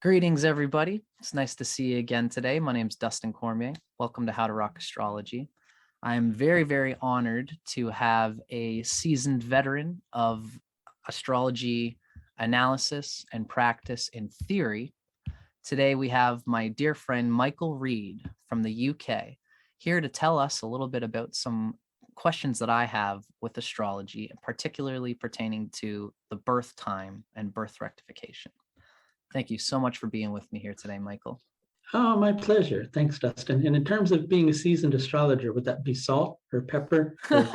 Greetings, everybody. It's nice to see you again today. My name is Dustin Cormier. Welcome to How to Rock Astrology. I'm very, very honored to have a seasoned veteran of astrology analysis and practice in theory. Today, we have my dear friend Michael Reed from the UK here to tell us a little bit about some questions that I have with astrology, particularly pertaining to the birth time and birth rectification. Thank you so much for being with me here today, Michael. Oh, my pleasure. Thanks, Dustin. And in terms of being a seasoned astrologer, would that be salt or pepper? Or...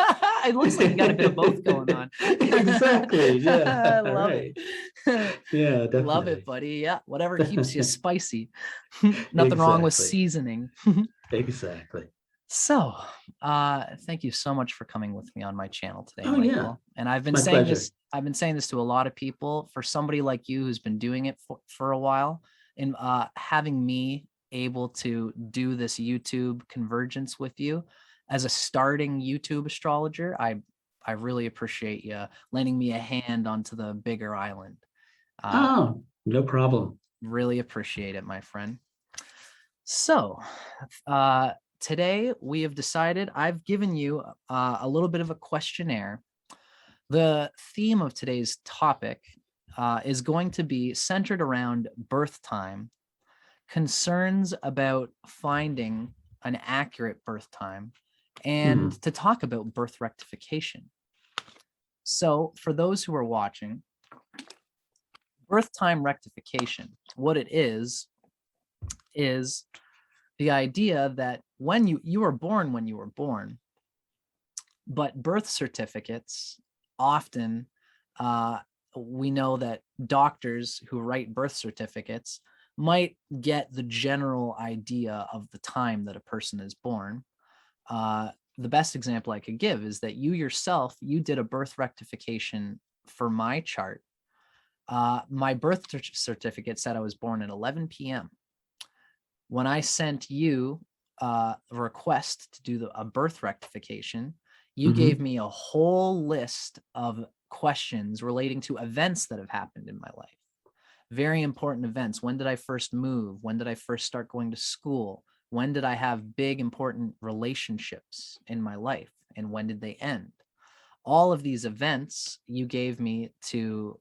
It looks like you got a bit of both going on. Exactly. Yeah. I love right. it. Yeah, definitely. Love it, buddy. Yeah, whatever keeps you spicy. Nothing wrong with Exactly. seasoning. Exactly. So, thank you so much for coming with me on my channel today, Oh, Michael. yeah. And I've been My saying pleasure. this. I've been saying this to a lot of people. For somebody like you who's been doing it for a while, and having me able to do this YouTube convergence with you as a starting YouTube astrologer, I really appreciate you lending me a hand onto the bigger island. Oh, no problem. Really appreciate it, my friend. So, today we have decided I've given you a little bit of a questionnaire. The theme of today's topic is going to be centered around birth time, concerns about finding an accurate birth time, and to talk about birth rectification. So for those who are watching, birth time rectification, what it is the idea that when you were born when you were born, but birth certificates often, we know that doctors who write birth certificates might get the general idea of the time that a person is born. The best example I could give is that you yourself, you did a birth rectification for my chart. My birth certificate said I was born at 11 p.m. When I sent you a request to do a birth rectification, you gave me a whole list of questions relating to events that have happened in my life. Very important events. When did I first move? When did I first start going to school? When did I have big, important relationships in my life? And when did they end? All of these events you gave me to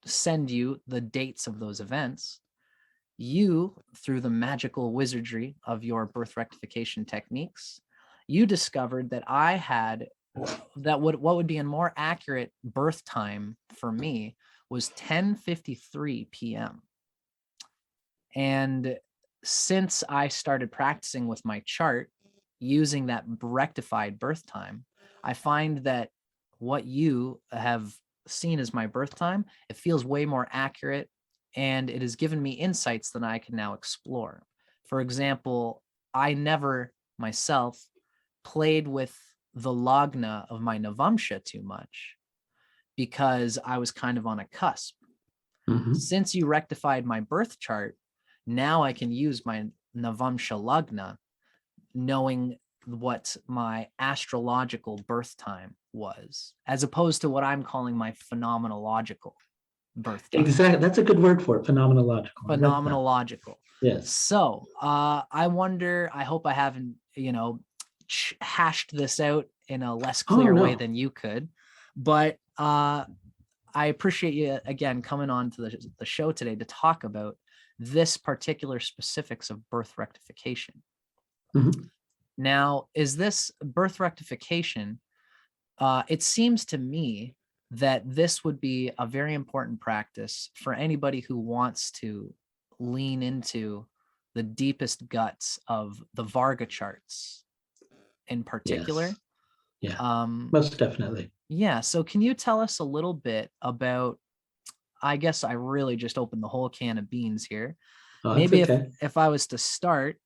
send you the dates of those events. You, through the magical wizardry of your birth rectification techniques, you discovered that I had what would be a more accurate birth time for me was 10:53 p.m. And since I started practicing with my chart using that rectified birth time, I find that what you have seen as my birth time, it feels way more accurate, and it has given me insights that I can now explore. For example, I never myself played with the lagna of my Navamsha too much because I was kind of on a cusp. Since you rectified my birth chart, now I can use my Navamsha lagna, knowing what my astrological birth time was, as opposed to what I'm calling my phenomenological birth time. Exactly. That's a good word for it. Phenomenological. Phenomenological. Yes. So I wonder, I hope I haven't, hashed this out in a less clear way than you could, but I appreciate you again coming on to the show today to talk about this particular specifics of birth rectification. Now, is this birth rectification? It seems to me that this would be a very important practice for anybody who wants to lean into the deepest guts of the Varga charts in particular. Yes. Yeah, most definitely. Yeah. So can you tell us a little bit about, I guess I really just opened the whole can of beans here. Maybe if I was to start,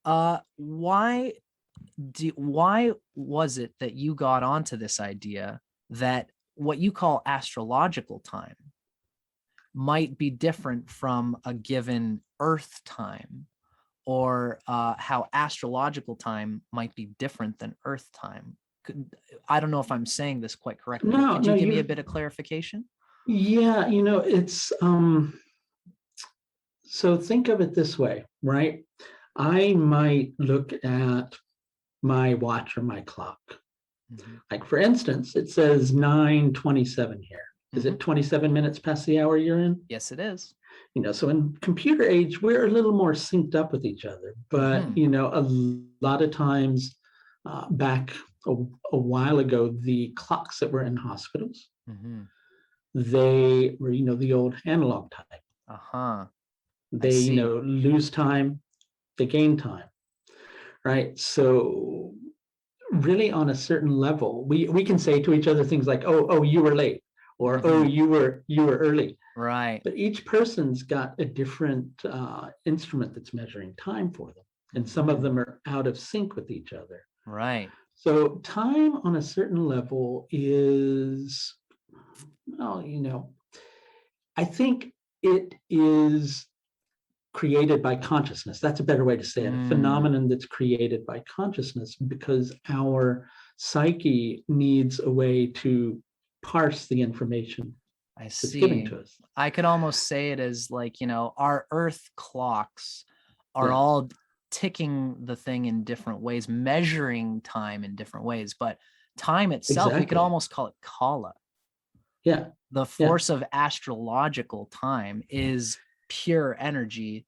why was it that you got onto this idea that what you call astrological time might be different from a given Earth time, or how astrological time might be different than Earth time? I don't know if I'm saying this quite correctly. Could you give me a bit of clarification? Yeah, it's So think of it this way, right? I might look at my watch or my clock. Mhm. Like for instance, it says 9:27 here. Is Mhm. it 27 minutes past the hour you're in? Yes, it is. So in computer age, we're a little more synced up with each other. But, Mhm. a lot of times back a while ago, the clocks that were in hospitals, Mhm. they were, the old analog type. Uh-huh. I They, see. lose time, they gain time, right? So really on a certain level, we can say to each other things like, oh, you were late, or oh, Mhm. you were early. Right. But each person's got a different instrument that's measuring time for them. And some of Mhm. them are out of sync with each other. Right. So time on a certain level is, well, I think it is created by consciousness. That's a better way to say it. A Mm, phenomenon that's created by consciousness because our psyche needs a way to parse the information I that's given see. to us. I could almost say it as like, our Earth clocks are Yeah, all ticking the thing in different ways, measuring time in different ways. But time itself, we could exactly. almost call it kala. Yeah, The yeah. force of astrological time is pure energy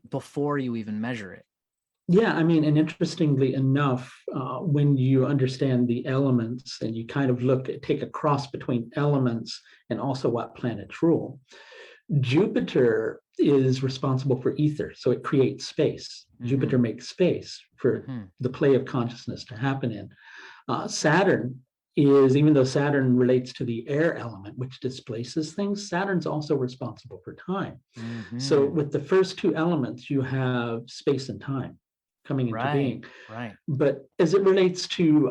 before you even measure it. Yeah, I mean, and interestingly enough, when you understand the elements and you kind of take a cross between elements and also what planets rule, Jupiter is responsible for ether, so it creates space. Hmm. Jupiter makes space for Hmm. the play of consciousness to happen in. Saturn is, even though Saturn relates to the air element, which displaces things, Saturn's also responsible for time. So Hmm. with the first two elements, you have space and time coming into Right. being. Right. But as it relates to,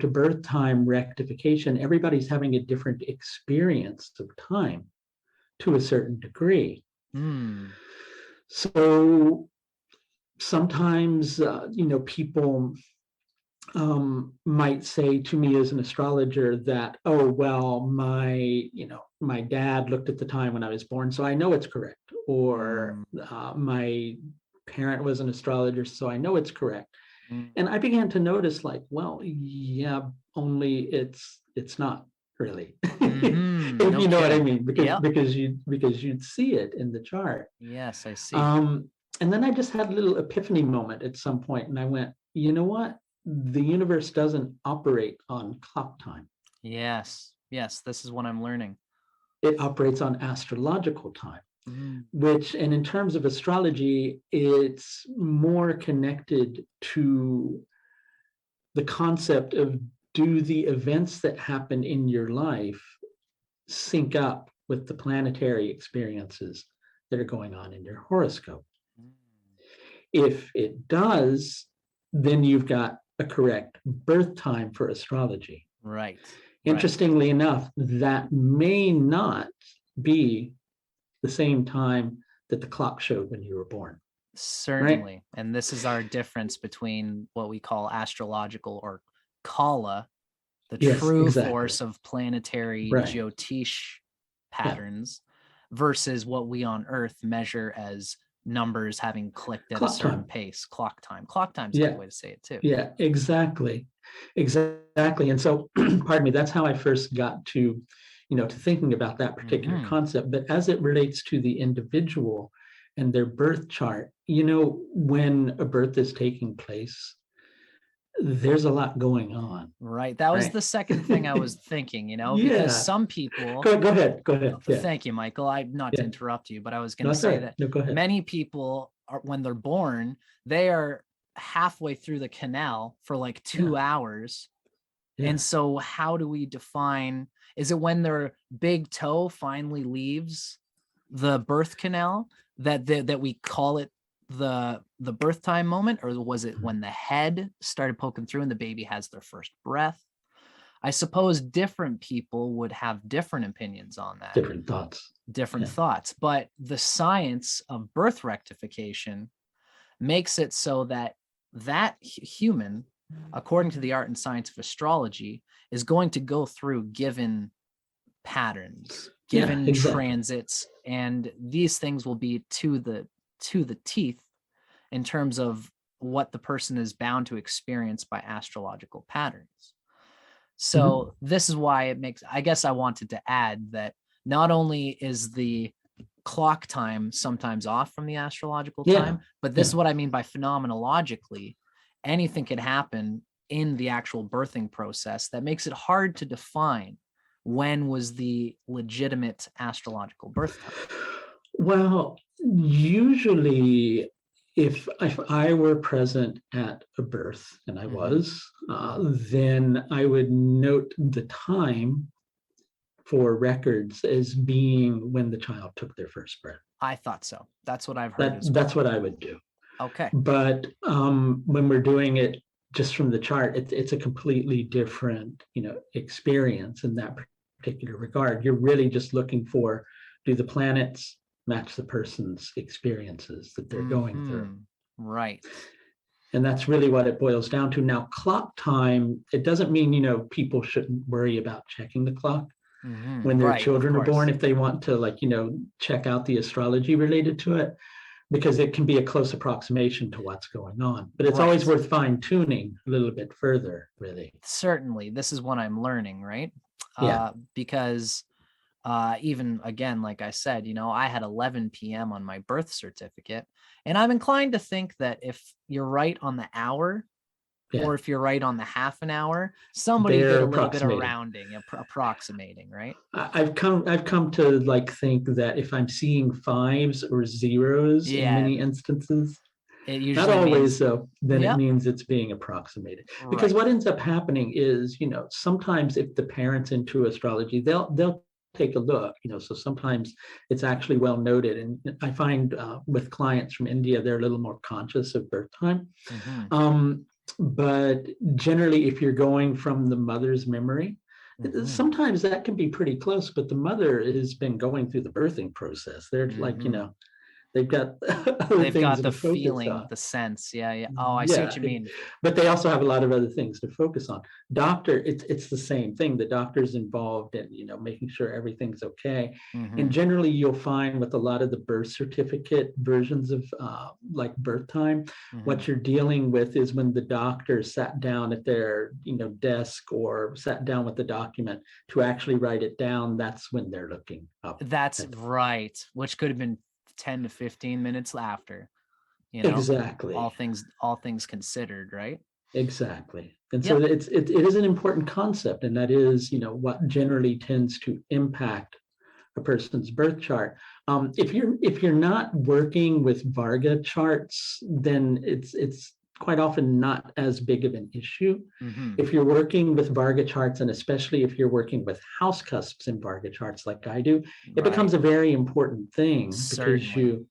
to birth time rectification, everybody's having a different experience of time to a certain degree. Hmm. So sometimes, people might say to me as an astrologer that, oh, well, my dad looked at the time when I was born, so I know it's correct. Or Hmm. my parent was an astrologer, so I know it's correct. Hmm. And I began to notice, like, well, yeah, only it's not really, Mm-hmm. if No you know what I kidding. mean, because Yep. you'd see it in the chart. Yes, I see. Um, and then I just had a little epiphany moment at some point, and I went, you know what? The universe doesn't operate on clock time. Yes. Yes, this is what I'm learning. It operates on astrological time, Mm. which, and in terms of astrology, it's more connected to the concept of, do the events that happen in your life sync up with the planetary experiences that are going on in your horoscope? Mm. If it does, then you've got a correct birth time for astrology. Right. Right. Interestingly enough, that may not be the same time that the clock showed when you were born, right? Certainly. And this is our difference between what we call astrological or kala, the Yes, true exactly. force of planetary Right. Jyotish Yeah. patterns, versus what we on Earth measure as numbers having clicked at a Clock certain time. pace. Clock time. Clock time's a good Yeah. way to say it too. Yeah, exactly. Exactly. And so, pardon me, that's how I first got to thinking about that particular Hmm. concept. But as it relates to the individual and their birth chart, when a birth is taking place, there's a lot going on, Right. That was right? the second thing I was thinking, because Yeah. some people, Go ahead. Go ahead. Yeah. thank you, Michael. I not to Yeah. interrupt you, but I was going No, to that's all say right. that No, go ahead. many people are, when they're born, they are halfway through the canal for like Yeah. 2 hours. Yeah. And so how do we define, is it when their big toe finally leaves the birth canal that we call it the birth time moment, or was it when the head started poking through and the baby has their first breath? I suppose different people would have different opinions on that, Different thoughts. different Yeah. thoughts, but the science of birth rectification makes it so that human, according to the art and science of astrology, is going to go through given patterns, Yeah, given exactly. transits, and these things will be to to the teeth in terms of what the person is bound to experience by astrological patterns. So this is why it makes, I guess I wanted to add that not only is the clock time sometimes off from the astrological time, but this is what I mean by phenomenologically. Anything can happen in the actual birthing process that makes it hard to define when was the legitimate astrological birth time. Well, usually if I were present at a birth, and I was, then I would note the time for records as being when the child took their first breath. I thought so. That's what I've heard as well. That's what I would do. Okay. But when we're doing it just from the chart, it's a completely different, experience in that particular regard. You're really just looking for, do the planets match the person's experiences that they're going through? Right. And that's really what it boils down to. Now, clock time, it doesn't mean, people shouldn't worry about checking the clock when their children are born, if they want to check out the astrology related to it, because it can be a close approximation to what's going on. But it's always worth fine tuning a little bit further, really. Certainly. This is what I'm learning, right? Because even again, like I said, I had 11 p.m. on my birth certificate, and I'm inclined to think that if you're right on the hour, or if you're right on the half an hour, somebody did a little bit of rounding, approximating, right? I've come to think that if I'm seeing 5s or 0s in many instances, it usually not always though, then it means it's being approximated. Because what ends up happening is, sometimes if the parent's into astrology, they'll take a look, so sometimes it's actually well noted. And I find with clients from India, they're a little more conscious of birth time. But generally, if you're going from the mother's memory, sometimes that can be pretty close, but the mother has been going through the birthing process. They're they've got the feeling, the sense. Oh, I see what you mean. But they also have a lot of other things to focus on. Doctor, it's the same thing. The doctor's involved in making sure everything's okay. And generally, you'll find with a lot of the birth certificate versions of birth time, what you're dealing with is when the doctor sat down at their desk or sat down with the document to actually write it down. That's when they're looking up. That's right. Which could have been 10 to 15 minutes after, exactly, all things considered, right? Exactly. And so it is an important concept, and that is what generally tends to impact a person's birth chart. If you're not working with varga charts, then it's quite often not as big of an issue. If you're working with varga charts, and especially if you're working with house cusps in varga charts like I do, it becomes a very important thing. Certainly.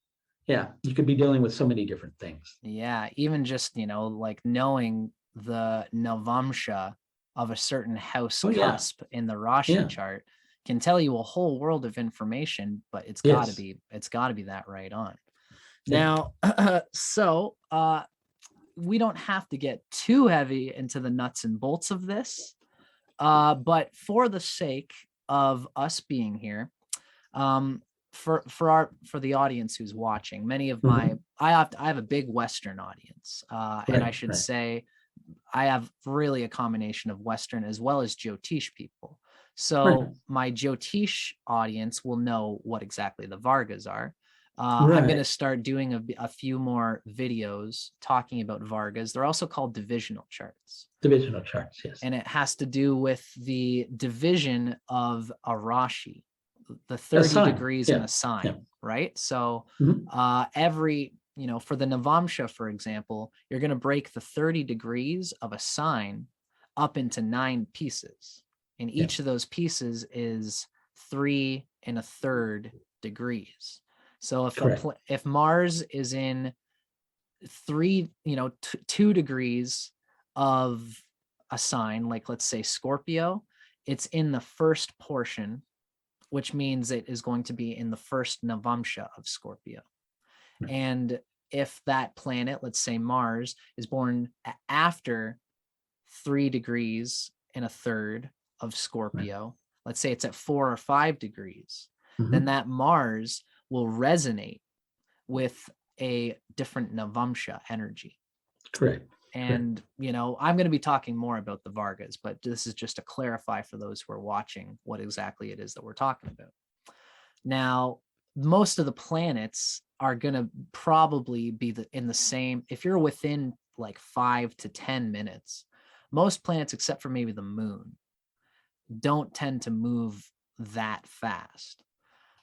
Because you could be dealing with so many different things. Even just knowing the navamsha of a certain house cusp in the rashi chart can tell you a whole world of information, but it's got to be that right on. Now, so we don't have to get too heavy into the nuts and bolts of this, but for the sake of us being here, for the audience who's watching, many of my I have a big Western audience, and I should say I have really a combination of Western as well as Jyotish people. So my Jyotish audience will know what exactly the Vargas are. I'm going to start doing a few more videos talking about Vargas. They're also called divisional charts. Divisional charts, yes. And it has to do with the division of a rashi, the 30 degrees in a sign, right? So every, for the Navamsha, for example, you're going to break the 30 degrees of a sign up into 9 pieces. And each of those pieces is 3 1/3 degrees. So if Mars is in 2 degrees of a sign, like let's say Scorpio, it's in the first portion, which means it is going to be in the first Navamsha of Scorpio. And if that planet, let's say Mars, is born after 3 degrees 1/3 of Scorpio, let's say it's at 4 or 5 degrees, then that Mars will resonate with a different Navamsha energy. Correct. And, you know, I'm going to be talking more about the Vargas, but this is just to clarify for those who are watching what exactly it is that we're talking about. Now, most of the planets are going to probably be in the same, if you're within like 5 to 10 minutes, most planets, except for maybe the moon, don't tend to move that fast.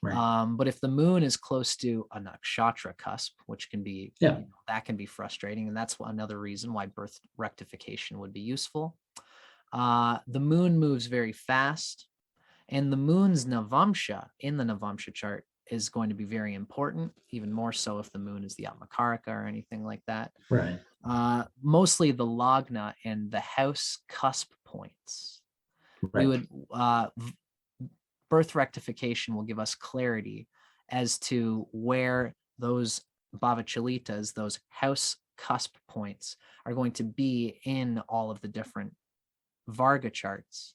Right. But if the moon is close to a nakshatra cusp, which can be, Yeah. you know, that can be frustrating. And that's another reason why birth rectification would be useful. The moon moves very fast, and the moon's Navamsha in the Navamsha chart is going to be very important, even more so if the moon is the Atmakaraka or anything like that. Right. Mostly the Lagna and the house cusp points. We Right. would birth rectification will give us clarity as to where those bhavachalitas, those house cusp points, are going to be in all of the different Varga charts.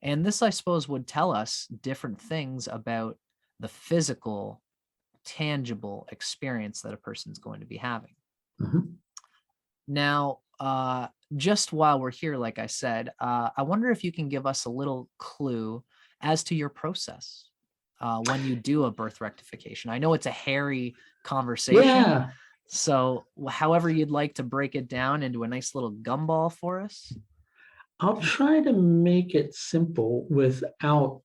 And this, I suppose, would tell us different things about the physical, tangible experience that a person's going to be having. Mhm. Now, just while we're here, like I said, I wonder if you can give us a little clue as to your process when you do a birth rectification. I know it's a hairy conversation. Yeah. So however you'd like to break it down into a nice little gumball for us. I'll try to make it simple without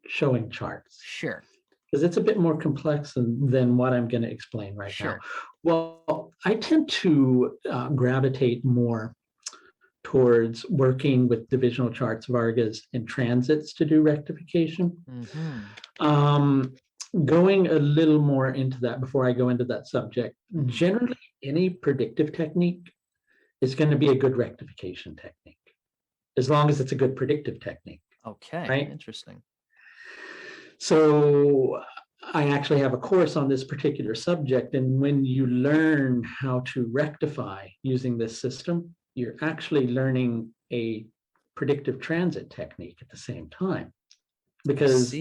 showing charts, Sure. because it's a bit more complex than what I'm going to explain right now. Sure. Well, I tend to gravitate more towards working with divisional charts, vargas, and transits to do rectification. Going a little more into that before I go into that subject, generally any predictive technique is going to be a good rectification technique, as long as it's a good predictive technique. Okay, right? Interesting. So I actually have a course on this particular subject, and when you learn how to rectify using this system, you're actually learning a predictive transit technique at the same time, because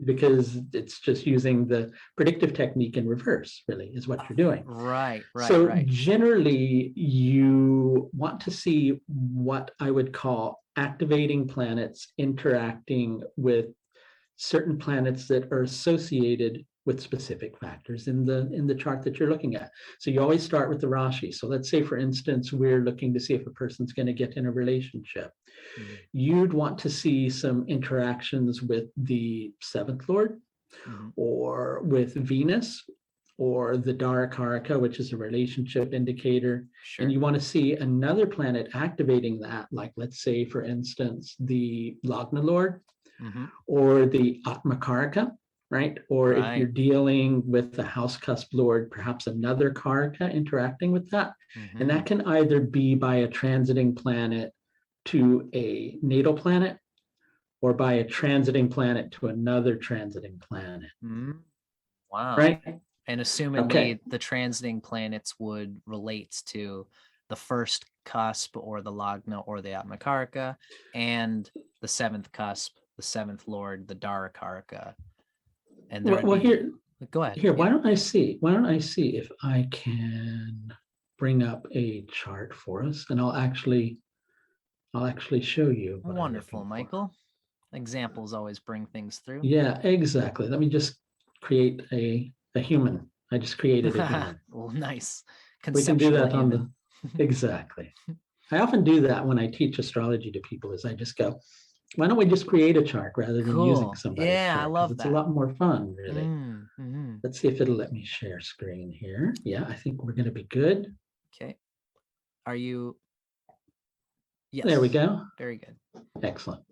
it's just using the predictive technique in reverse, really, is what you're doing. Right. So generally, you want to see what I would call activating planets interacting with certain planets that are associated with specific factors in the chart that you're looking at. So you always start with the rashi. So let's say, for instance, we're looking to see if a person's going to get in a relationship. You'd want to see some interactions with the seventh lord, or with Venus, or the Darakaraka, which is a relationship indicator. Sure. And you want to see another planet activating that, like let's say, for instance, the Lagna Lord, or the Atmakaraka, right? Or if you're dealing with the house cusp lord, perhaps another Karaka interacting with that. And that can either be by a transiting planet to a natal planet, or by a transiting planet to another transiting planet. Wow. Right? And assumingly the transiting planets would relate to the first cusp, or the Lagna, or the Atmakaraka, and the seventh cusp, the seventh lord, the Darakaraka. And well, here, go ahead. Here, why don't I see if I can bring up a chart for us, and I'll actually show you. Wonderful, Michael. Examples always bring things through. Yeah, exactly. Let me just create a human. I just created a human. Well, nice. We can do that on the exactly. I often do that when I teach astrology to people, is I just go, why don't we just create a chart rather than using somebody's chart? I love it's that. a lot more fun, really. Let's see if it'll let me share screen here. Yeah, I think we're going to be good. Okay. Are you? Yes. There we go. Very good. Excellent.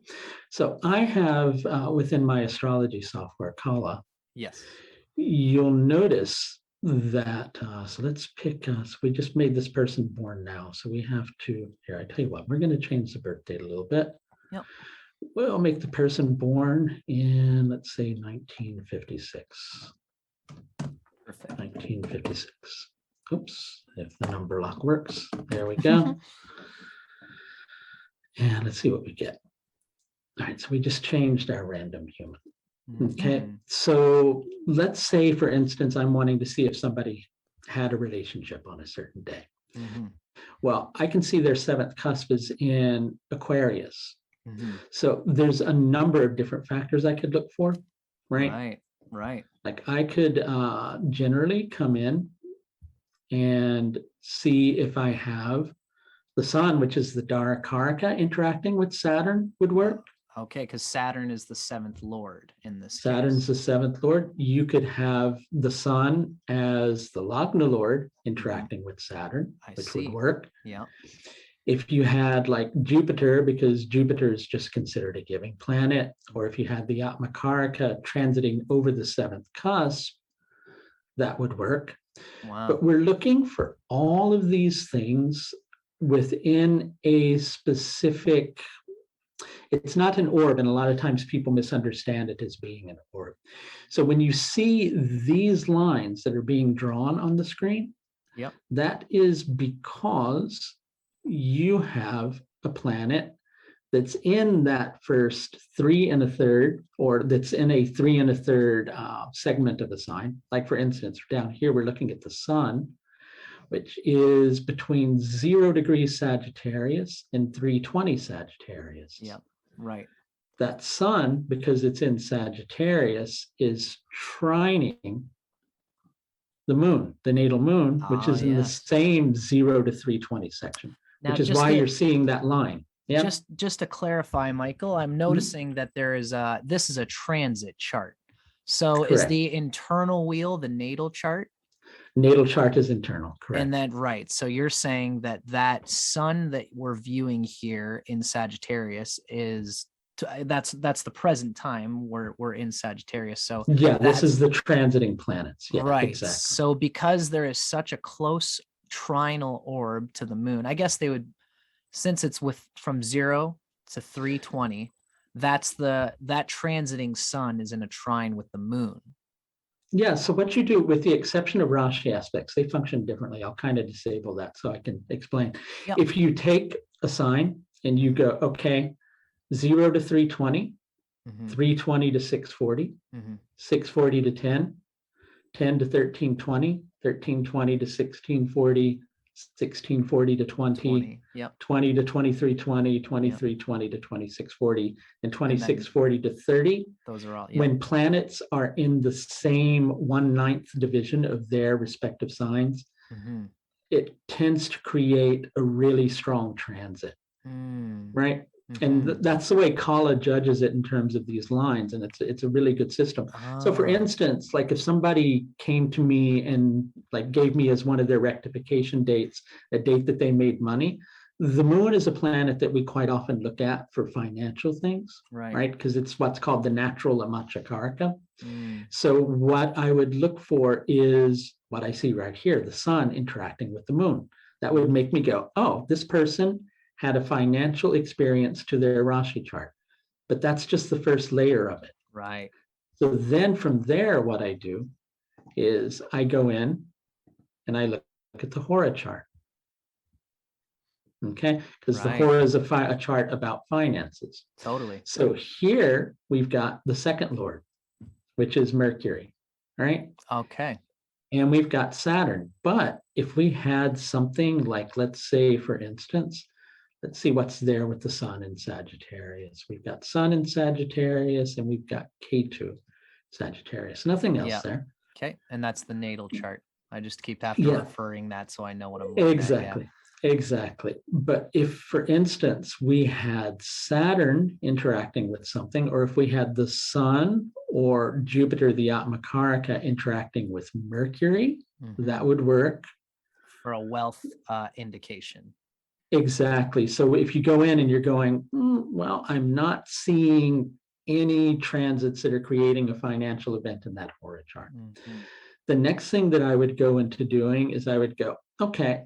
So I have within my astrology software, Kala. Yes. You'll notice that, so let's pick, so we just made this person born now. So we have to, here, I tell you what, we're going to change the birth date a little bit. Yep. We'll make the person born in, let's say, 1956. Perfect. 1956. Oops, if the number lock works. There we go. And let's see what we get. All right, so we just changed our random human. Okay, so let's say, for instance, I'm wanting to see if somebody had a relationship on a certain day. Mhm. Well, I can see their seventh cusp is in Aquarius. Mhm. So there's a number of different factors I could look for, right? Right. Right. Like I could generally come in and see if I have the sun, which is the Darakaraka, interacting with Saturn would work. Okay, because Saturn is the seventh lord in this Saturn's case. the seventh lord. You could have the sun as the Lagna lord interacting with Saturn, I which would see. work. Yeah. If you had like Jupiter, because Jupiter is just considered a giving planet, or if you had the Atmakaraka transiting over the seventh cusp, that would work. Wow. But we're looking for all of these things within a specific, it's not an orb, and a lot of times people misunderstand it as being an orb. So when you see these lines that are being drawn on the screen, Yep. that is because you have a planet that's in that first 3 1/3, or that's in a 3 1/3 segment of a sign. Like for instance, down here, we're looking at the sun, which is between 0 degrees Sagittarius and 320 Sagittarius. Yep. Right. That sun, because it's in Sagittarius, is trining the moon, the natal moon, which is in the same 0 to 320 section, Now, which is why you're seeing that line. Yeah. Just to clarify, Michael, I'm noticing that there is this is a transit chart. So is Correct. the internal wheel the natal chart? Natal chart is internal, correct. And then, right. So you're saying that that sun that we're viewing here in Sagittarius is that's the present time we're in Sagittarius. So yeah, this is the transiting planets. Yeah, right. exactly. So because there is such a close trinal orb to the moon, I guess they would, since it's from 0 to 320, that transiting sun is in a trine with the moon. Yeah, so what you do, with the exception of rashi aspects, they function differently. I'll kind of disable that so I can explain. Yep. If you take a sign and you go, okay, 0 to 320, 320 to 640, 640 to 10, 10 to 1320, 1320 to 1640, 1640 to 20, Yep. 20 to 2320, 2320 to 2640, and 2640 to 30. Those are all. Yep. When planets are in the same 1/9 division of their respective signs, it tends to create a really strong transit, right? And that's the way Kala judges it in terms of these lines, and it's a really good system. So for instance, like if somebody came to me and like gave me as one of their rectification dates a date that they made money, the moon is a planet that we quite often look at for financial things, right? Because it's what's called the natural Amachakaraka. So what I would look for is what I see right here, the sun interacting with the moon. That would make me go, oh, this person had a financial experience to their rashi chart, but that's just the first layer of it. Right. So then from there, what I do is I go in and I look at the Hora chart. Okay, because the Hora is a chart about finances. Totally. So here we've got the second lord, which is Mercury, right? Okay. And we've got Saturn. But if we had something like, let's say, for instance, let's see what's there with the sun in Sagittarius. We've got sun in Sagittarius, and we've got Ketu Sagittarius. Nothing else there. Okay, and that's the natal chart. I just keep referring that so I know what I'm looking at. Exactly. But if, for instance, we had Saturn interacting with something, or if we had the sun or Jupiter, the Atmakaraka, interacting with Mercury, that would work. For a wealth indication. Exactly. So if you go in and you're going, well, I'm not seeing any transits that are creating a financial event in that Hora chart. The next thing that I would go into doing is I would go, okay,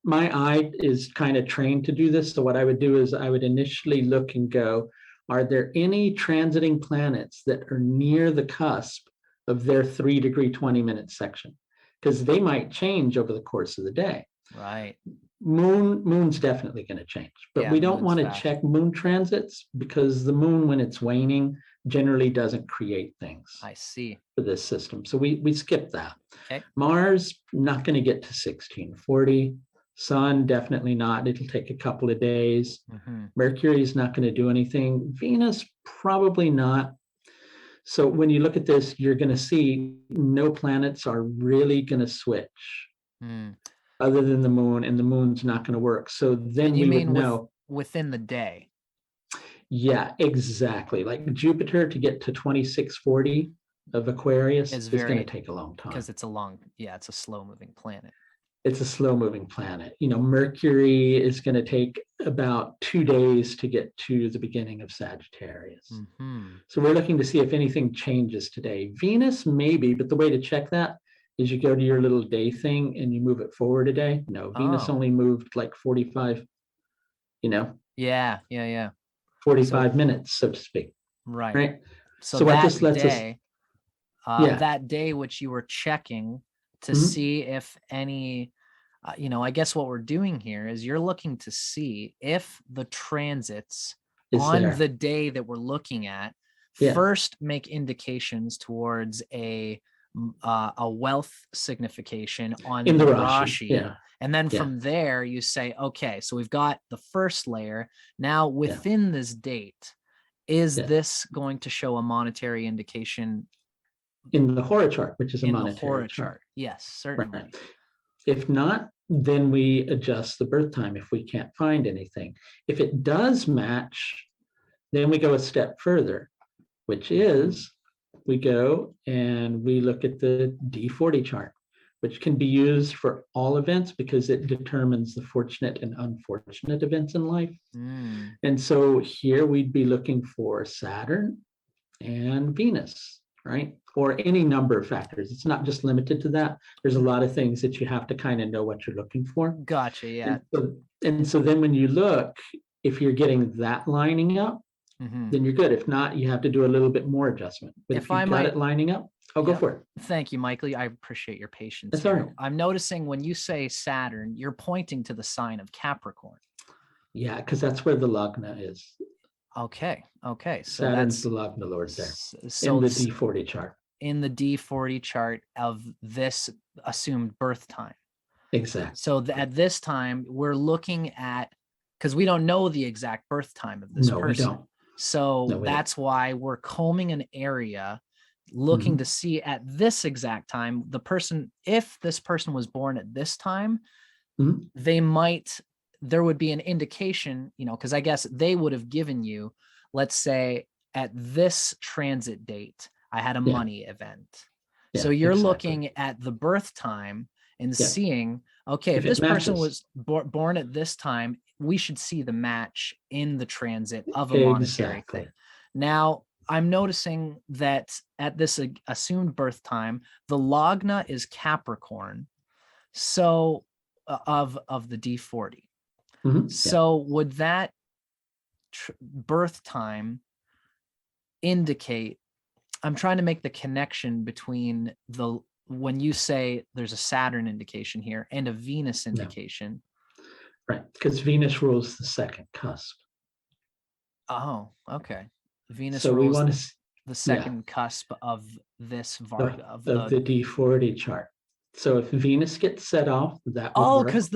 my eye is kind of trained to do this. So what I would do is I would initially look and go, are there any transiting planets that are near the cusp of their 3 degree 20 minute section? Because they might change over the course of the day. Right. Moon's definitely going to change, but Yeah, we the don't moon's want to fast. check moon transits because the moon, when it's waning, generally doesn't create things I see. for this system. So we skip that. Okay. Mars, not going to get to 1640. Sun, definitely not. It'll take a couple of days. Mercury is not going to do anything. Venus, probably not. So when you look at this, you're going to see no planets are really going to switch Hmm. other than the moon, and the moon's not going to work. So then And you we would mean know. within the day? Yeah, exactly. Like Jupiter to get to 2640 of Aquarius Is is going to very, take a long time. because it's a long, yeah, it's a slow moving planet. It's a slow moving planet. You know, Mercury is going to take about 2 days to get to the beginning of Sagittarius. So we're looking to see if anything changes today. Venus, maybe, but the way to check that is you go to your little day thing and you move it forward a day. No, Venus Oh. only moved like 45, Yeah. 45 minutes, so to speak. Right. Right. So what that this lets us, day, yeah. that day which you were checking to Mhm. see if any, I guess what we're doing here is you're looking to see if the transits Is on there. the day that we're looking at Yeah. first make indications towards a wealth signification on In the the rashi. Rashi, yeah. And then Yeah. from there you say, okay, so we've got the first layer. Now within this date, is Yeah. this going to show a monetary indication In the Hora chart, which is a in the monetary Hora chart. chart? Yes, certainly. Right. If not, then we adjust the birth time if we can't find anything. If it does match, then we go a step further, which is we go and we look at the D40 chart, which can be used for all events because it determines the fortunate and unfortunate events in life. And so here we'd be looking for Saturn and Venus, right? Or any number of factors. It's not just limited to that. There's a lot of things that you have to kind of know what you're looking for. Gotcha. Yeah. And so then when you look, if you're getting that lining up, then you're good. If not, you have to do a little bit more adjustment. But if you've got it lining up, I'll go for it. Thank you, Michael. I appreciate your patience. That's all right. I'm noticing when you say Saturn, you're pointing to the sign of Capricorn. Yeah, because that's where the Lagna is. Okay. So Saturn's that's the Lagna Lord there. So in the D40 chart. In the D40 chart of this assumed birth time. Exactly. So at this time, we're looking at, because we don't know the exact birth time of this person. We don't. So that's why we're combing an area, looking to see at this exact time, the person, if this person was born at this time, there would be an indication, because I guess they would have given you, let's say at this transit date, I had a money event. So you're looking at the birth time and seeing, okay, if this person was born at this time, we should see the match in the transit of a monetary thing. Now, I'm noticing that at this assumed birth time, the Lagna is Capricorn, so of the D40. So would that birth time indicate, I'm trying to make the connection between when you say there's a Saturn indication here and a Venus indication. Right, because Venus rules the second cusp. Oh, okay. Venus so rules the second cusp of this varga of the D40 chart. So if Venus gets set off, that would work. Because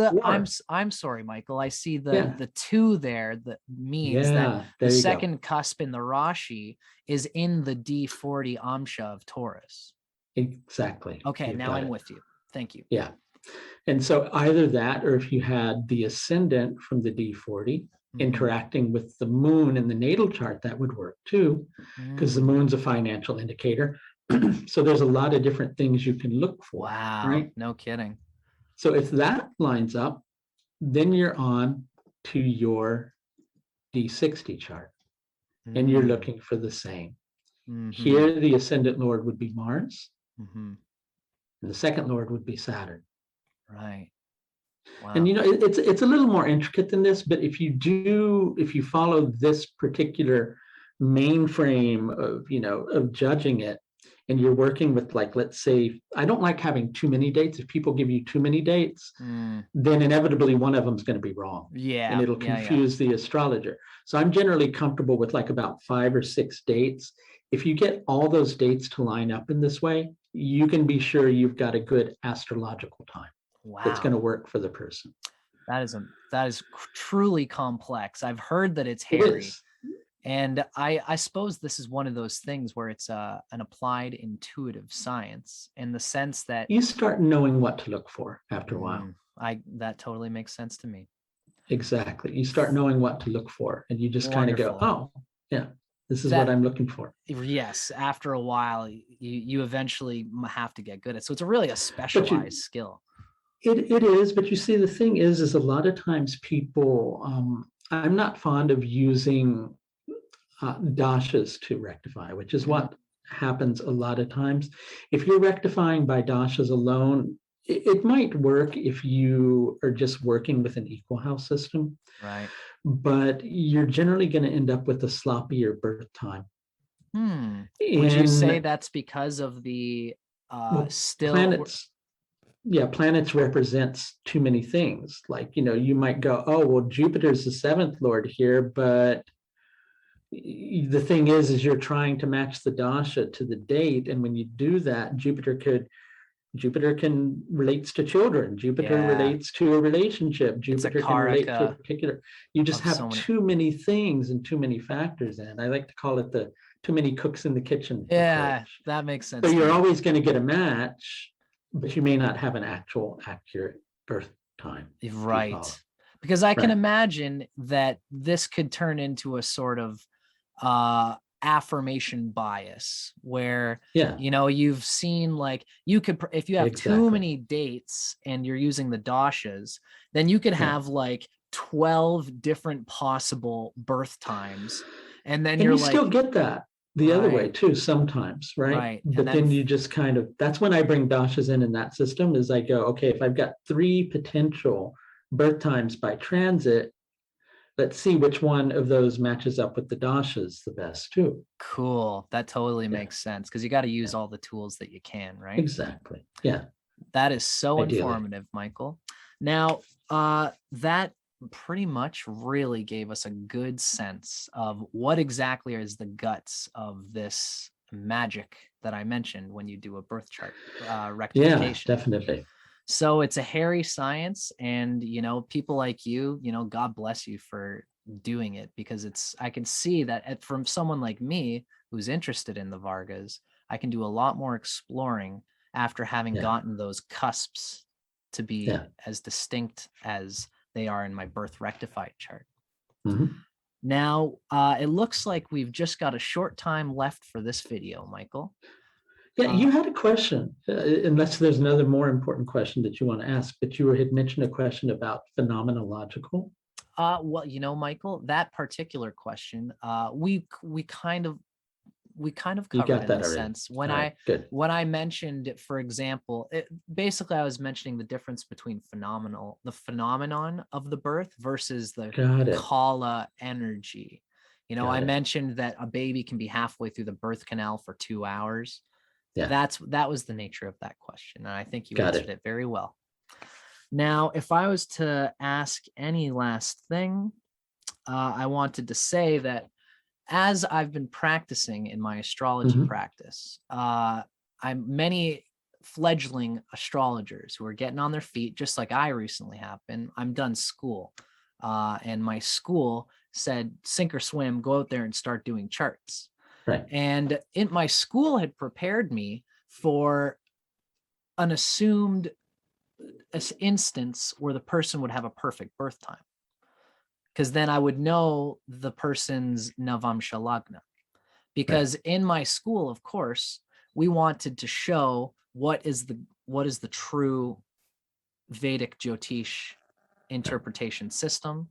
I'm sorry, Michael. I see the 2 there. That means that the second cusp in the rashi is in the D40 Amsha of Taurus. Exactly. Okay, now I'm with you. Thank you. Yeah. And so either that, or if you had the ascendant from the D40 interacting with the moon in the natal chart, that would work too, because the moon's a financial indicator. So there's a lot of different things you can look for. Wow. Right? No kidding. So if that lines up, then you're on to your D60 chart and you're looking for the same. Here, the ascendant lord would be Mars. And the second lord would be Saturn. Right. Wow. And it's a little more intricate than this, but if you follow this particular mainframe of judging it, and you're working with, like, let's say, I don't like having too many dates. If people give you too many dates, then inevitably one of them is going to be wrong. Yeah. And it'll confuse the astrologer. So I'm generally comfortable with like about 5 or 6 dates. If you get all those dates to line up in this way, you can be sure you've got a good astrological time that's going to work for the person. That is truly complex. I've heard that it's It hairy. is. And I suppose this is one of those things where it's an applied intuitive science, in the sense that You start knowing what to look for after a while. That totally makes sense to me. Exactly. You start knowing what to look for, and you just kind of go, oh, yeah, this is what I'm looking for. Yes. After a while, you eventually have to get good at it. So it's really a specialized skill. It is, but you see, the thing is a lot of times people, I'm not fond of using dashas to rectify, which is what happens a lot of times. If you're rectifying by dashas alone, it might work if you are just working with an equal house system, right? But you're generally going to end up with a sloppier birth time. Would you say that's because of the planets? Yeah, planets represents too many things. Like, you might go, oh, well, Jupiter's the 7th lord here, but the thing is you're trying to match the dasha to the date, and when you do that, Jupiter can relates to children. Jupiter relates to a relationship. Jupiter can relate to a particular. You just have too many things and too many factors in it. I like to call it the too many cooks in the kitchen approach. That makes sense. So you're always going to get a match, but you may not have an actual accurate birth time. Right. Because I can imagine that this could turn into a sort of affirmation bias, where you've seen, like, you could, if you have too many dates and you're using the dashas, then you could have like 12 different possible birth times, and then you still get that the other way too sometimes, right? But then you just kind of, that's when I bring dashas in that system, is I go, okay, if I've got 3 potential birth times by transit, let's see which one of those matches up with the dashas the best too. Cool. That totally makes sense, because you got to use all the tools that you can, right? Exactly. Yeah. That is so informative, Michael. Now, that pretty much really gave us a good sense of what exactly is the guts of this magic that I mentioned when you do a birth chart rectification. Yeah, definitely. So it's a hairy science, and people like you, God bless you for doing it, because I can see that from someone like me who's interested in the vargas, I can do a lot more exploring after having gotten those cusps to be as distinct as they are in my birth rectified chart. Now, it looks like we've just got a short time left for this video, Michael. Yeah, you had a question, unless there's another more important question that you want to ask, but you had mentioned a question about phenomenological. Well, Michael, that particular question, we kind of covered in the sense when I mentioned, for example, basically I was mentioning the difference between the phenomenon of the birth versus the kala energy. I mentioned that a baby can be halfway through the birth canal for 2 hours. That was the nature of that question, and I think you answered it very well. Now, if I was to ask any last thing, I wanted to say that as I've been practicing in my astrology practice, I'm many fledgling astrologers who are getting on their feet, just like I recently have been. I'm done school, and my school said, sink or swim, go out there and start doing charts. Right. And my school had prepared me for an assumed instance where the person would have a perfect birth time, because then I would know the person's Navamsha Lagna. Because in my school, of course, we wanted to show what is the true Vedic Jyotish interpretation system.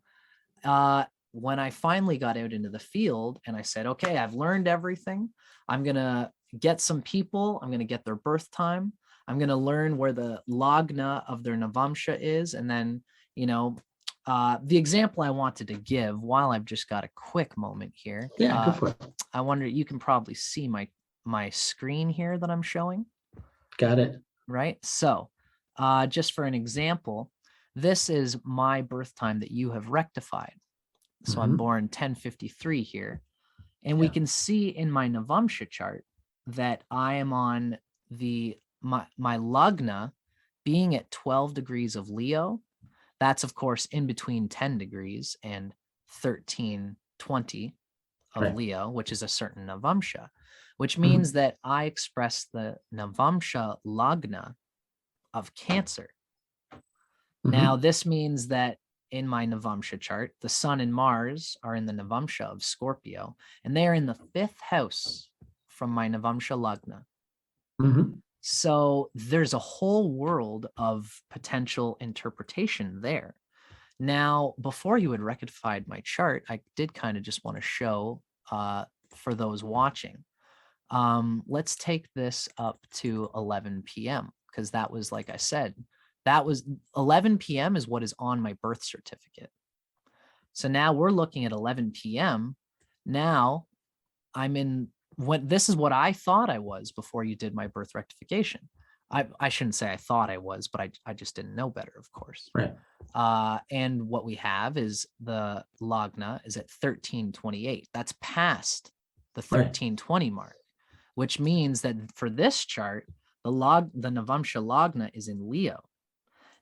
When I finally got out into the field and I said, okay, I've learned everything. I'm going to get some people. I'm going to get their birth time. I'm going to learn where the Lagna of their Navamsha is. And then, the example I wanted to give, while I've just got a quick moment here. Yeah, go for it. I wonder, you can probably see my my screen here that I'm showing, Got it. right? So just for an example, this is my birth time that you have rectified. So I'm Mhm. born 1053 here. And we Yeah. can see in my Navamsha chart that I am on my Lagna being at 12 degrees of Leo. That's of course in between 10 degrees and 1320 of Right. Leo, which is a certain Navamsha, which Mhm. means that I express the Navamsha Lagna of Cancer. Now, Mhm. this means that in my Navamsha chart, the Sun and Mars are in the Navamsha of Scorpio, and they are in the 5th house from my Navamsha Lagna. Mhm. So there's a whole world of potential interpretation there. Now, before you had rectified my chart, I did kind of just want to show for those watching. Let's take this up to 11 p.m. because that was, like I said, that was 11 p.m. is what is on my birth certificate. So now we're looking at 11 p.m. Now I'm in when this is what I thought I was before you did my birth rectification. I shouldn't say I thought I was, but I just didn't know better, of course. Right. And what we have is the Lagna is at 1328. That's past the Right. 1320 mark, which means that for this chart, the Navamsha Lagna is in Leo.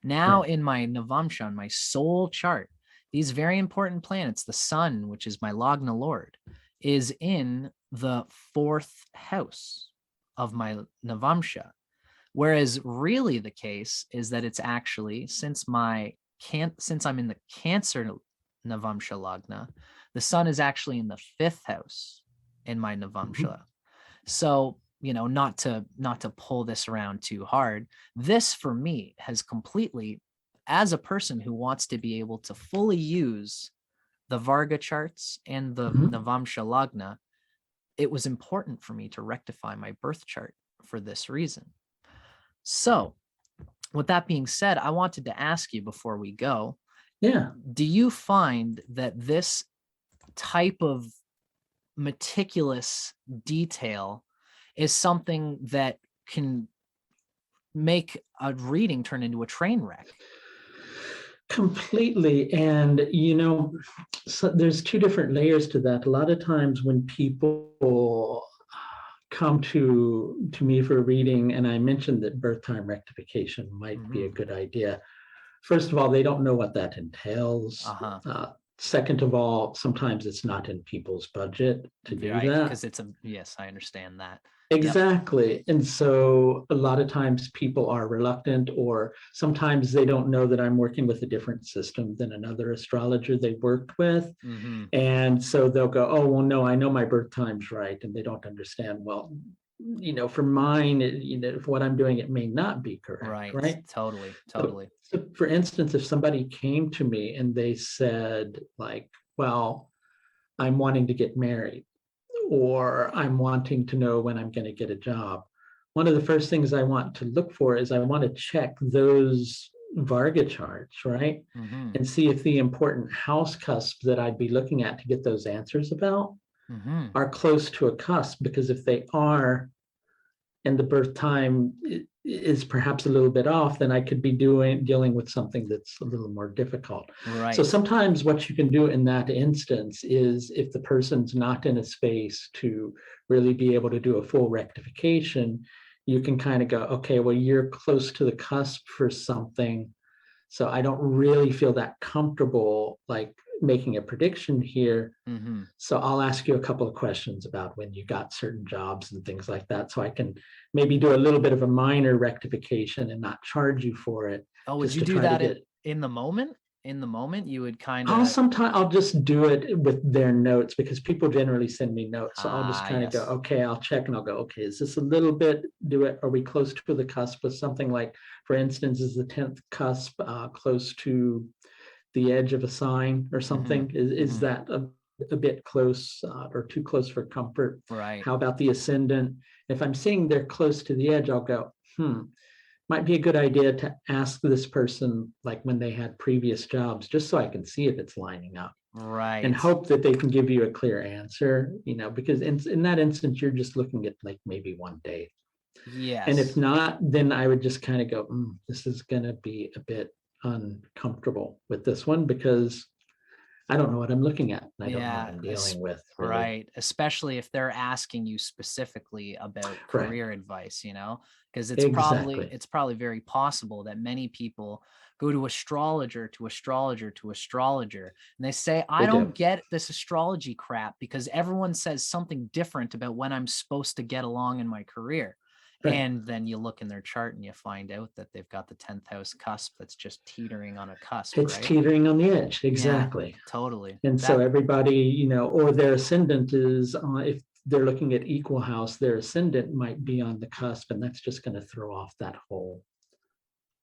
Now Right. in my Navamsha, on my soul chart, these very important planets, the sun, which is my Lagna Lord, is in the 4th house of my Navamsha. Whereas really the case is that it's actually, since I'm in the Cancer Navamsha Lagna, the sun is actually in the 5th house in my Navamsha. Mhm. So, not to pull this around too hard, this for me has completely, as a person who wants to be able to fully use the Varga charts and the Mhm. Navamsha Lagna, it was important for me to rectify my birth chart for this reason. So, with that being said, I wanted to ask you before we go, Yeah. do you find that this type of meticulous detail is something that can make a reading turn into a train wreck? Completely. And, so there's two different layers to that. A lot of times when people come to me for a reading, and I mentioned that birth time rectification might be a Mhm. good idea. First of all, they don't know what that entails. Uh-huh. Second of all, sometimes it's not in people's budget to do Right, that. because yes, I understand that. Yep. Exactly. And so a lot of times people are reluctant, or sometimes they don't know that I'm working with a different system than another astrologer they worked with. Mm-hmm. And so they'll go, oh, well, no, I know my birth time's right. And they don't understand, well, for mine, for what I'm doing, it may not be correct, Right. right? Totally. So, Totally. so for instance, if somebody came to me and they said, like, well, I'm wanting to get married, or I'm wanting to know when I'm going to get a job, one of the first things I want to look for is I want to check those Varga charts, right? Mm-hmm. And see if the important house cusp that I'd be looking at to get those answers about Mm-hmm. are close to a cusp. Because if they are, and the birth time is perhaps a little bit off, then I could be dealing with something that's a little more difficult. So Right. sometimes what you can do in that instance is, if the person's not in a space to really be able to do a full rectification, you can kind of go, okay, well, you're close to the cusp for something. So I don't really feel that comfortable like making a prediction here. Mm-hmm. So I'll ask you a couple of questions about when you got certain jobs and things like that, so I can maybe do a little bit of a minor rectification and not charge you for it, Oh, would just you to do try to that get. in the moment? In the moment, you would kind I'll of sometimes I'll just do it with their notes, because people generally send me notes. So I'll just kind of go, yes. okay, I'll check and I'll go, okay, is this a little bit, are we close to the cusp of something? Like, for instance, is the 10th cusp close to the edge of a sign or Mm-hmm. something? Is Mm-hmm. that a bit close, or too close for comfort? Right. How about the ascendant? If I'm seeing they're close to the edge, I'll go, might be a good idea to ask this person like when they had previous jobs, just so I can see if it's lining up. Right. and hope that they can give you a clear answer, because in that instance, you're just looking at like maybe one day. And if Yes. not, then I would just kind of go, this is going to be a bit uncomfortable with this one because I don't know what I'm looking at. And I don't know what Yeah. I'm dealing with, really. Right. Especially if they're asking you specifically about Right. career advice, because Exactly. it's probably very possible that many people go to astrologer to astrologer to astrologer and they say, I They do. don't get this astrology crap because everyone says something different about when I'm supposed to get along in my career. Right. And then you look in their chart and you find out that they've got the 10th house cusp that's just teetering on a cusp. It's right? teetering on the edge. Exactly. Yeah, totally. And so everybody, or their ascendant is, if they're looking at equal house, their ascendant might be on the cusp, and that's just going to throw off that whole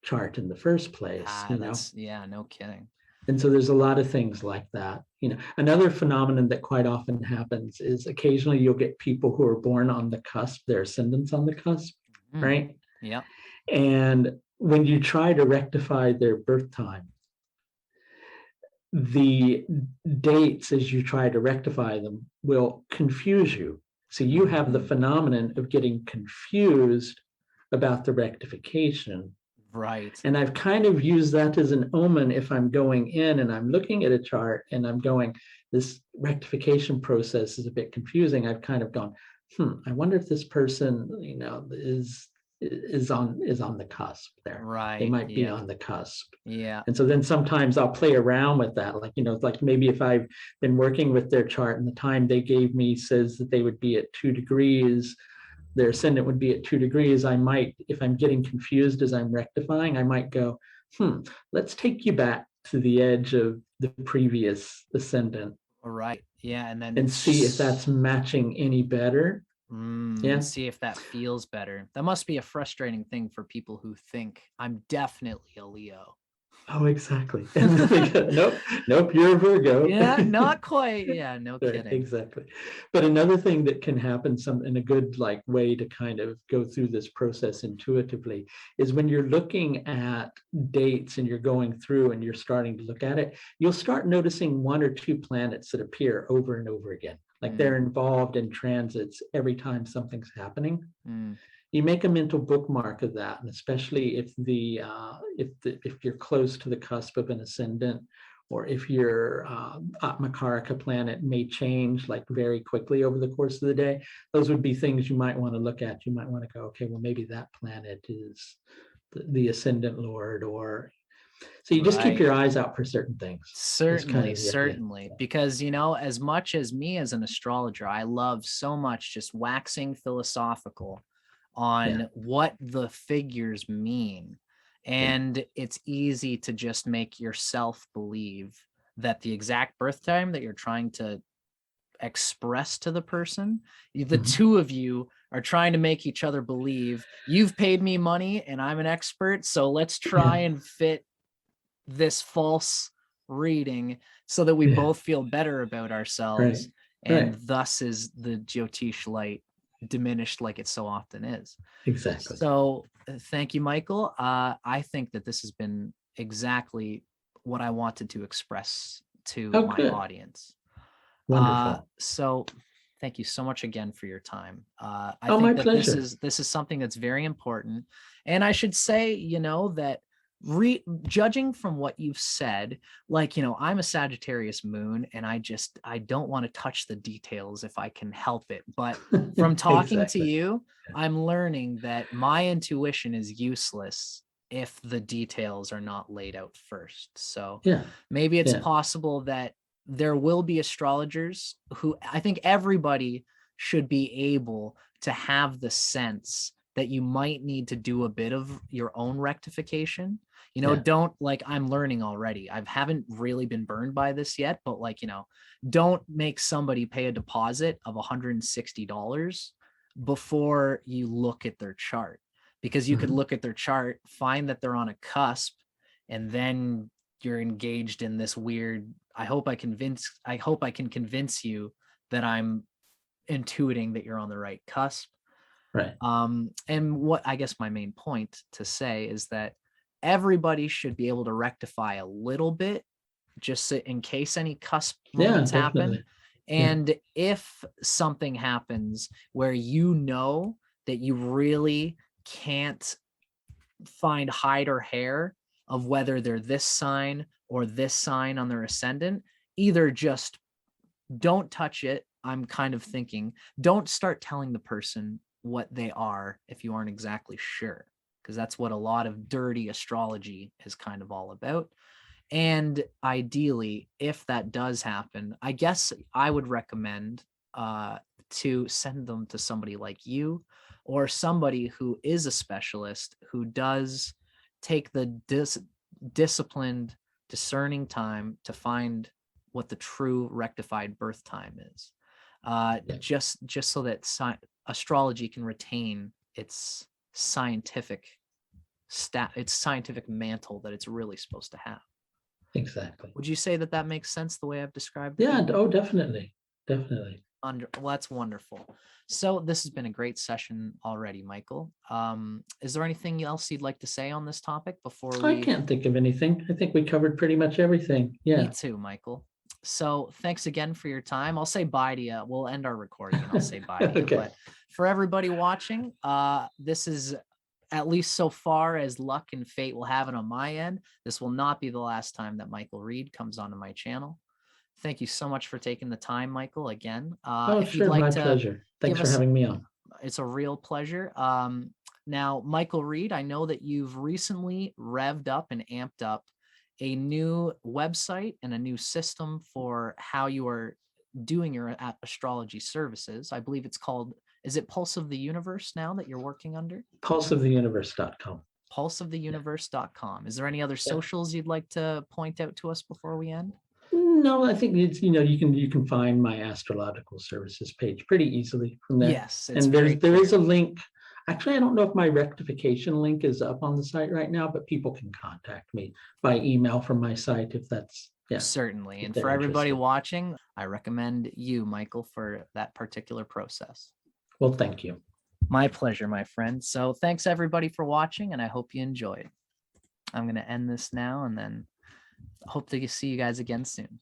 chart in the first place. No kidding. And so there's a lot of things like that. Another phenomenon that quite often happens is occasionally you'll get people who are born on the cusp, their ascendants on the cusp, right? Yeah. And when you try to rectify their birth time, the dates as you try to rectify them will confuse you. So you have the phenomenon of getting confused about the rectification. Right. And I've kind of used that as an omen if I'm going in and I'm looking at a chart and I'm going, this rectification process is a bit confusing. I've kind of gone, I wonder if this person, is on the cusp there. Right. They might be on the cusp. Yeah. And so then sometimes I'll play around with that. Like maybe if I've been working with their chart and the time they gave me says that they would be at 2 degrees, their ascendant would be at 2 degrees. I might, if I'm getting confused as I'm rectifying, I might go, let's take you back to the edge of the previous ascendant. Right. Yeah. And see if that's matching any better. Yeah. See if that feels better. That must be a frustrating thing for people who think I'm definitely a Leo. Oh, exactly. Nope, you're a Virgo. Yeah, not quite. Yeah, no kidding. Exactly. But another thing that can happen in a good way to kind of go through this process intuitively is when you're looking at dates and you're going through and you're starting to look at it, you'll start noticing 1 or 2 planets that appear over and over again. Like they're involved in transits every time something's happening. You make a mental bookmark of that, and especially if you're close to the cusp of an ascendant, or if your Atmakarika planet may change like very quickly over the course of the day, those would be things you might want to look at. You might want to go, okay, well maybe that planet is the ascendant lord, or so you just keep your eyes out for certain things. Certainly. Because, as much as me as an astrologer, I love so much just waxing philosophical on what the figures mean. And it's easy to just make yourself believe that the exact birth time that you're trying to express to the person, the two of you are trying to make each other believe you've paid me money and I'm an expert. So let's try and fit this false reading so that we both feel better about ourselves. And thus is the Jyotish light diminished like it so often is. Exactly. So thank you, Michael. I think that this has been exactly what I wanted to express to my audience. Wonderful. So thank you so much again for your time. I think my that pleasure. This is something that's very important. And I should say, that judging from what you've said, I'm a Sagittarius moon and I don't want to touch the details if I can help it. But from talking to you, I'm learning that my intuition is useless if the details are not laid out first. So maybe it's possible that there will be astrologers who, I think everybody should be able to have the sense that you might need to do a bit of your own rectification. Don't I'm learning already. I haven't really been burned by this yet, but don't make somebody pay a deposit of $160 before you look at their chart, because you could look at their chart, find that they're on a cusp, and then you're engaged in this weird, I hope I can convince you that I'm intuiting that you're on the right cusp. Right. And what I guess my main point to say is that everybody should be able to rectify a little bit just so in case any cusp Yeah, moments happen. definitely. Yeah. And if something happens where you know that you really can't find hide or hair of whether they're this sign or this sign on their ascendant, either just don't touch it. I'm kind of thinking, don't start telling the person what they are if you aren't exactly sure, because that's what a lot of dirty astrology is kind of all about. And ideally, if that does happen, I guess I would recommend to send them to somebody like you or somebody who is a specialist who does take the disciplined, discerning time to find what the true rectified birth time is. Yeah. Just so that astrology can retain its scientific its scientific mantle that it's really supposed to have. Exactly. Would you say that that makes sense the way I've described it? Yeah. Oh, definitely. Definitely. Well, that's wonderful. So this has been a great session already, Michael. Is there anything else you'd like to say on this topic before I we? can't think of anything. I think we covered pretty much everything. Me Yeah. too, Michael. So thanks again for your time. I'll say bye to you. We'll end our recording and I'll say bye to you. Okay. But for everybody watching, this is, at least so far as luck and fate will have it on my end, this will not be the last time that Michael Reed comes onto my channel. Thank you so much for taking the time, Michael, again. Oh, If you'd sure. like My to pleasure. Thanks give for us, having me on. it's a real pleasure. Now, Michael Reed, I know that you've recently revved up and amped up a new website and a new system for how you are doing your astrology services. I believe it's called, is it Pulse of the Universe now that you're working under? Pulseoftheuniverse.com. Pulseoftheuniverse.com. Is there any other Yeah. socials you'd like to point out to us before we end? No, I think it's, you can find my astrological services page pretty easily from there. Yes, it's And very there is a clear. link. Actually, I don't know if my rectification link is up on the site right now, but people can contact me by email from my site if that's, yeah. Certainly. if And they're for everybody interested. watching, I recommend you, Michael, for that particular process. Well, thank you. My pleasure, my friend. So thanks everybody for watching, and I hope you enjoyed. I'm going to end this now and then hope to see you guys again soon.